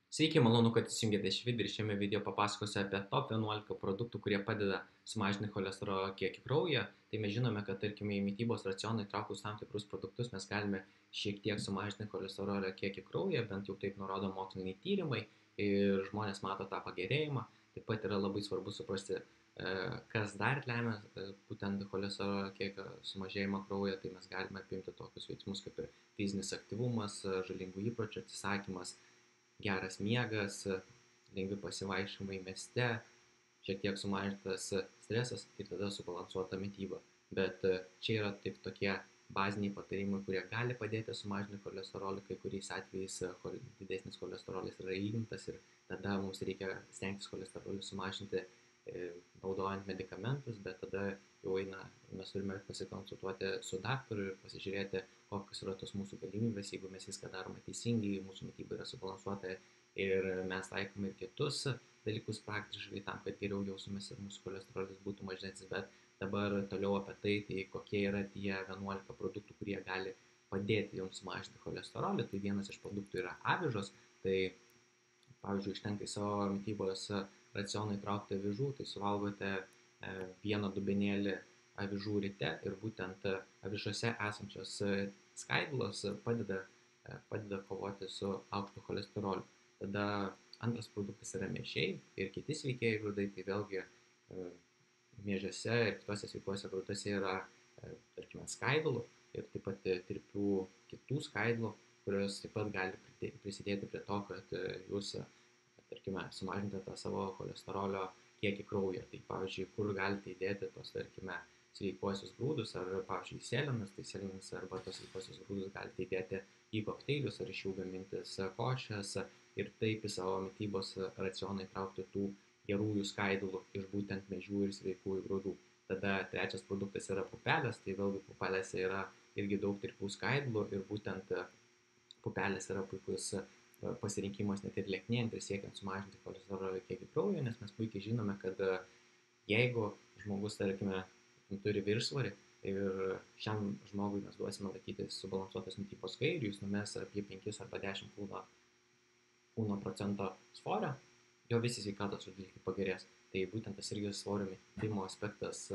Sveiki, malonu, kad įsijungėte šį video ir šiame video papasakosiu apie top 11 produktų, kurie padeda sumažinti cholesterolio kiekį kraujyje. Tai mes žinome, kad tarkime į mytybos racioną įtraukus tam tikrus produktus mes galime šiek tiek sumažinti cholesterolio kiekį kraujyje, bent jau taip nurodo moksliniai tyrimai ir žmonės mato tą pagerėjimą. Taip pat yra labai svarbu suprasti, kas dar lemia būtent cholesterolio kiekio sumažėjimą kraujyje. Tai mes galime apimti tokius veiksmus kaip ir fizinis aktyvumas, žalingų įpročių atsisakymas, geras miegas, lengvi pasivaikščiojimai mieste, šiek tiek sumažintas stresas ir tada subalansuota mytyba. Bet čia yra tik tokie baziniai patarimai, kurie gali padėti sumažinti cholesterolį, kai kuriais atvejais didesnis cholesterolis yra įgimtas ir tada mums reikia stengtis cholesterolį sumažinti naudojant medikamentus, bet tada jau mes turime pasikonsultuoti su daktaru ir pasižiūrėti, kokios yra tos mūsų galimybės, jeigu mes viską darome teisingai, mūsų mytyba yra subalansuota ir mes taikome ir kitus dalykus praktiškai tam, kad geriau jaustumės ir mūsų cholesterolis būtų mažesnis. Bet dabar toliau apie tai kokie yra tie 11 produktų, kurie gali padėti jums sumažinti cholesterolį. Tai vienas iš produktų yra avižos. Tai pavyzdžiui, užtenka į savo mytybos racioną įtraukti avižų, tai suvalgote vieną dubenėlį avižų ryte ir būtent avižose esančios skaidulos padeda kovoti su aukštu cholesteroliu. Tada antras produktas yra miežiai ir kiti sveikieji grūdai, tai vėlgi miežiuose ir kitose sveikuose grūduose yra, tarkime, skaidulų ir taip pat tirpių kitų skaidulų, kurios taip pat gali prisidėti prie to, kad jūs, tarkime, sumažinate tą savo cholesterolio kiekį kraujyje. Tai pavyzdžiui, kur galite įdėti tos, tarkime, sveikuosius grūdus, ar pavyzdžiui sėlenas, tai sėlenas arba tos sveikuosius grūdus galite įdėti į kokteilius ar iš jų gamintis košės ir taip į savo mytybos racioną įtraukti tų gerųjų skaidulų iš būtent miežių ir sveikųjų grūdų. Tada trečias produktas yra pupelės, tai vėlgi pupelėse yra irgi daug tirpių skaidulų ir būtent pupelės yra puikus pasirinkimas net ir lieknėjant ir siekiant sumažinti cholesterolio kiekį kraujyje, nes mes puikiai žinome, kad jeigu žmogus, tarkime, turi viršsvorį ir šiam žmogui mes duosime laikytis subalansuotos mytybos gairių, jis numes apie 5 arba 10 kūno procento svorio, jo visi sveikatos rodikliai pagerės. Tai būtent tas irgi svorio mitimo aspektas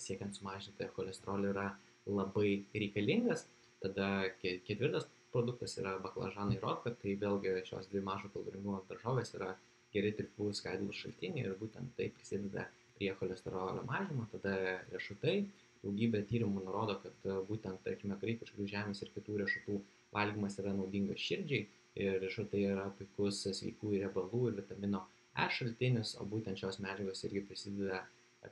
siekiant sumažinti cholesterolį yra labai reikalingas. Tada ketvirtas produktas yra baklažanai ir orka, tai vėlgi šios dvi mažo kaloringumo daržovės yra geri tirpių skaidulų šaltiniai ir būtent tai prisideda prie cholesterolio mažinimo. Tada riešutai, daugybė tyrimų nurodo, kad būtent, tarkime, graikiškų žemės ir kitų riešutų valgymas yra naudingas širdžiai ir riešutai yra puikus sveikųjų riebalų ir vitamino E šaltinis, o būtent šios medžiagos irgi prisideda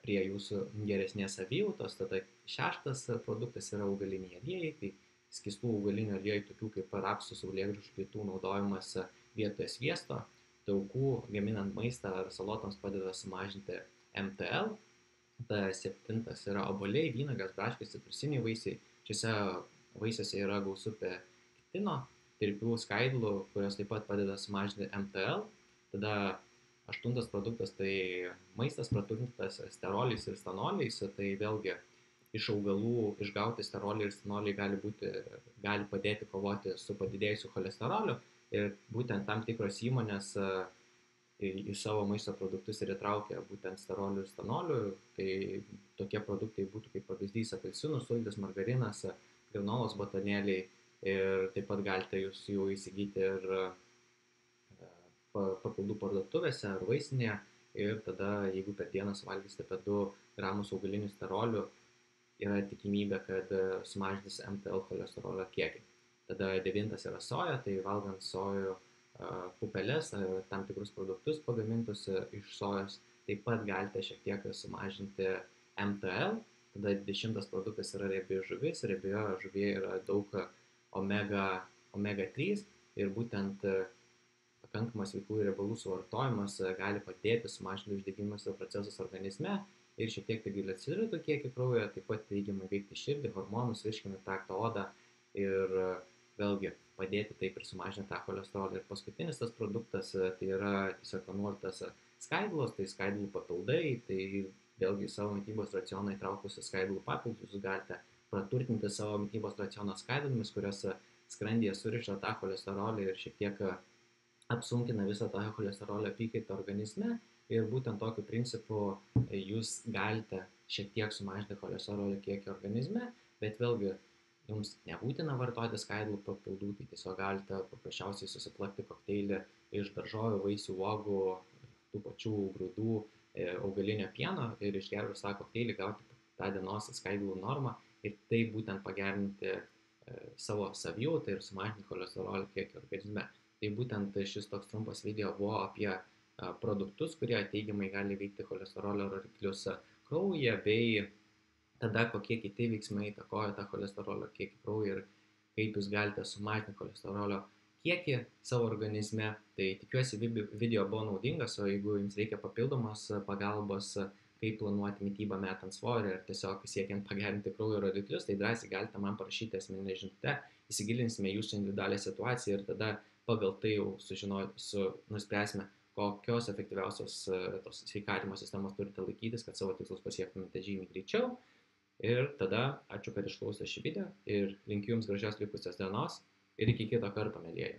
prie jūsų geresnės savijautos. Tada šeštas produktas yra augaliniai aliejai, tai skystų augalinių aliejų, tokių kaip rapsų, saulėgrąžų, kitų naudojimas vietoje sviesto, taukų, gaminant maistą ar salotams padeda sumažinti MTL. Tada septintas yra obuoliai, vynuogės, braškės, citrusiniai vaisiai. Šiuose vaisiuose yra gausu pektino, tirpių skaidulų, kurios taip pat padeda sumažinti MTL. Tada aštuntas produktas tai maistas praturtintas steroliais ir stanoliais, tai vėlgi iš augalų išgauti steroliai ir stanoliai gali padėti kovoti su padidėjusiu cholesteroliu ir būtent tam tikros įmonės į savo maisto produktus ir įtraukia būtent sterolių ir stanolių. Tai tokie produktai būtų kaip pavyzdys apelsinų sultys, margarinas, granolos batonėliai ir taip pat galite jūs jų įsigyti ir papildų parduotuvėse ar vaistinėje ir tada, jeigu per dieną suvalgysite apie 2 gramus augalinių sterolių, yra tikimybė, kad sumažins MTL cholesterolio kiekį. Tada devintas yra soja, tai valgant sojų pupeles ar tam tikrus produktus pagamintus iš sojos, taip pat galite šiek tiek sumažinti MTL. Tada 10 produktas yra riebi žuvis, riebioje žuvyje yra daug omega 3 ir būtent pakankamas sveikųjų riebalų suvartojimas gali padėti sumažinti uždegiminius procesus organizme ir šiek tiek trigliceridų kiekį kraujyje, taip pat teigiamai veikti širdį, hormonus, virškinimo traktą, odą ir vėlgi padėti taip ir sumažinti tą cholesterolį. Ir paskutinis tas produktas tai yra tiesiog nuoltas skaidulos, tai skaidulų papildai, tai vėlgi savo mytybos racioną įtraukus skaidulų papildus jūs galite praturtinti savo mytybos racioną skaidulomis, kurios skrandyje suriša tą cholesterolį ir šiek tiek apsunkina visą tą cholesterolio apykaitą organizme ir būtent tokiu principu jūs galite šiek tiek sumažinti cholesterolio kiekį organizme, bet vėlgi jums nebūtina vartoti skaidulų papildų, tai tiesiog galite paprasčiausiai susiplakti kokteilį iš daržovių, vaisių, uogų, tų pačių grūdų, augalinio pieno ir išgėrus tą kokteilį gauti tą dienos skaidulų normą ir tai būtent pagerinti savo savijautą ir sumažinti cholesterolio kiekį organizme. Tai būtent šis toks trumpas video buvo apie produktus, kurie teigiamai gali veikti cholesterolio rodiklius kraujyje, bei tada kokie kiti veiksmai įtakoja tą cholesterolio kiekį kraujyje ir kaip jūs galite sumažinti cholesterolio kiekį savo organizme. Tai tikiuosi video buvo naudingas, o jeigu jums reikia papildomos pagalbos, kaip planuoti mitybą metant svorį ir tiesiog siekiant pagerinti kraujo rodiklius, tai drąsiai galite man parašyti asmeninę žinutę, įsigilinsime jūsų individualią situaciją ir tada pagal tai jau nuspręsime, kokios efektyviausios tos sveikatinimo sistemos turite laikytis, kad savo tikslus pasiektumėte žymiai greičiau. Ir tada ačiū, kad išklausėte šį video ir linkiu jums gražios likusios dienos ir iki kito karto, mėlyjeji.